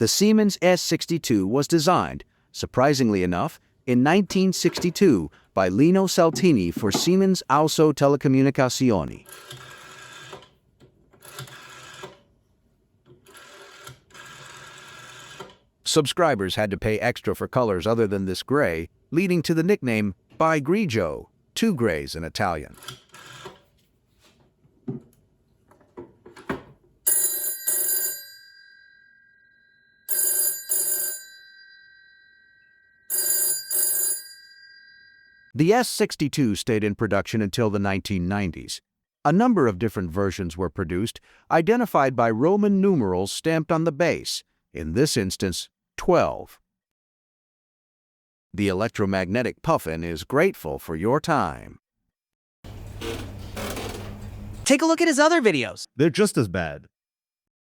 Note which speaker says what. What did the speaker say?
Speaker 1: The Siemens S62 was designed, surprisingly enough, in 1962 by Lino Saltini for Siemens Auso Telecomunicazioni. Subscribers had to pay extra for colors other than this gray, leading to the nickname bi grigio, two grays in Italian. The S62 stayed in production until the 1990s. A number of different versions were produced, identified by Roman numerals stamped on the base, in this instance, 12. The Electromagnetic Puffin is grateful for your time.
Speaker 2: Take a look at his other videos.
Speaker 3: They're just as bad.